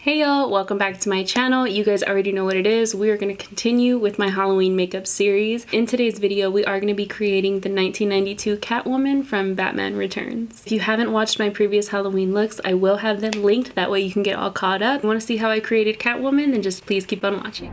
Hey y'all, welcome back to my channel. You guys already know what it is. We are going to continue with my Halloween makeup series. In today's video, we are going to be creating the 1992 Catwoman from Batman Returns. If you haven't watched my previous Halloween looks, I will have them linked. That way you can get all caught up. If you want to see how I created Catwoman, then just please keep on watching.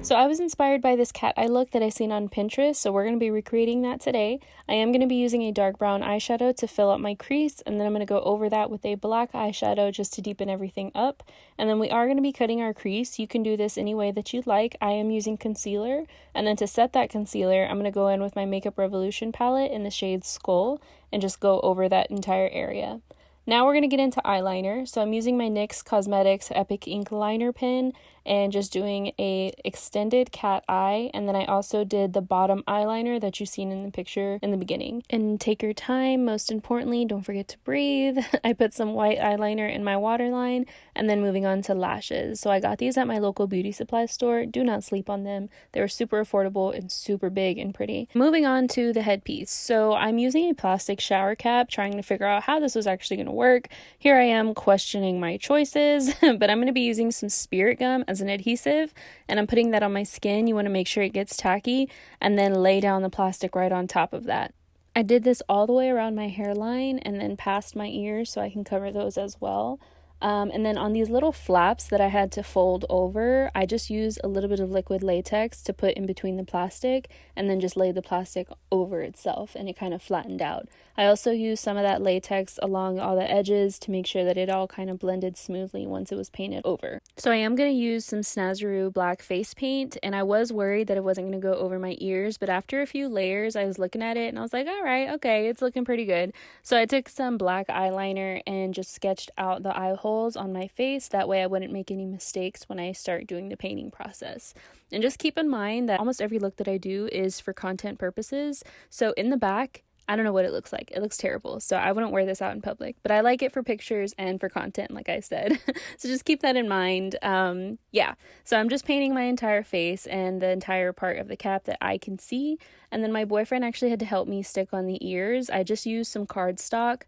So I was inspired by this cat eye look that I seen on Pinterest, so we're going to be recreating that today. I am going to be using a dark brown eyeshadow to fill up my crease, and then I'm going to go over that with a black eyeshadow just to deepen everything up. And then we are going to be cutting our crease. You can do this any way that you like. I am using concealer, and then to set that concealer, I'm going to go in with my Makeup Revolution palette in the shade Skull and just go over that entire area. Now we're going to get into eyeliner. So I'm using my NYX Cosmetics Epic Ink Liner pen and just doing a extended cat eye, and then I also did the bottom eyeliner that you've seen in the picture in the beginning. And take your time, most importantly, don't forget to breathe. I put some white eyeliner in my waterline, and then moving on to lashes. So I got these at my local beauty supply store. Do not sleep on them. They were super affordable and super big and pretty. Moving on to the headpiece. So I'm using a plastic shower cap, trying to figure out how this was actually going to work. Here I am questioning my choices, but I'm going to be using some spirit gum as an adhesive, and I'm putting that on my skin. You want to make sure it gets tacky, and then lay down the plastic right on top of that. I did this all the way around my hairline and then past my ears so I can cover those as well. And then on these little flaps that I had to fold over, I just used a little bit of liquid latex to put in between the plastic and then just lay the plastic over itself, and it kind of flattened out. I also used some of that latex along all the edges to make sure that it all kind of blended smoothly once it was painted over. So I am going to use some Snazaroo black face paint, and I was worried that it wasn't going to go over my ears, but after a few layers I was looking at it and I was like, all right, okay, it's looking pretty good. So I took some black eyeliner and just sketched out the eye hole on my face. That way I wouldn't make any mistakes when I start doing the painting process. And just keep in mind that almost every look that I do is for content purposes. So in the back, I don't know what it looks like. It looks terrible. So I wouldn't wear this out in public, but I like it for pictures and for content, like I said. So just keep that in mind. Yeah. So I'm just painting my entire face and the entire part of the cap that I can see. And then my boyfriend actually had to help me stick on the ears. I just used some cardstock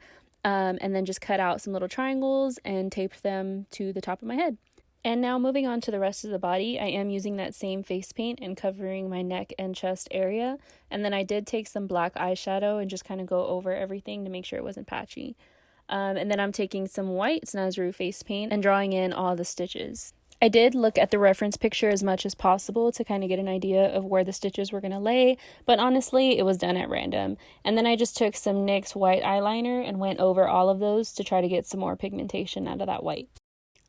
and then just cut out some little triangles and taped them to the top of my head. And now moving on to the rest of the body, I am using that same face paint and covering my neck and chest area. And then I did take some black eyeshadow and just kind of go over everything to make sure it wasn't patchy. And then I'm taking some white Snazaroo face paint and drawing in all the stitches. I did look at the reference picture as much as possible to kind of get an idea of where the stitches were going to lay, but honestly, it was done at random. And then I just took some NYX white eyeliner and went over all of those to try to get some more pigmentation out of that white.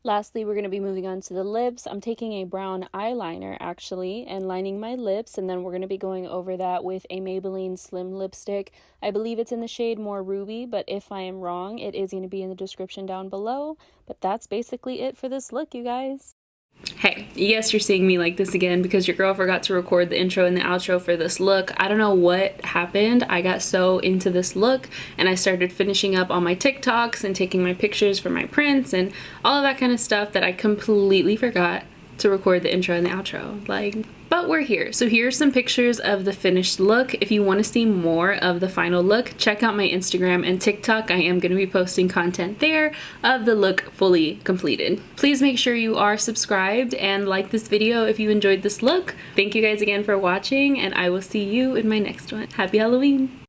Lastly, we're going to be moving on to the lips. I'm taking a brown eyeliner actually and lining my lips, and then we're going to be going over that with a Maybelline Slim lipstick. I believe it's in the shade More Ruby, but if I am wrong, it is going to be in the description down below. But that's basically it for this look, you guys. Hey, yes, you're seeing me like this again because your girl forgot to record the intro and the outro for this look. I don't know what happened. I got so into this look and I started finishing up all my TikToks and taking my pictures for my prints and all of that kind of stuff that I completely forgot to record the intro and the outro. But we're here. So here's some pictures of the finished look. If you want to see more of the final look, check out my Instagram and TikTok. I am going to be posting content there of the look fully completed. Please make sure you are subscribed and like this video if you enjoyed this look. Thank you guys again for watching, and I will see you in my next one. Happy Halloween!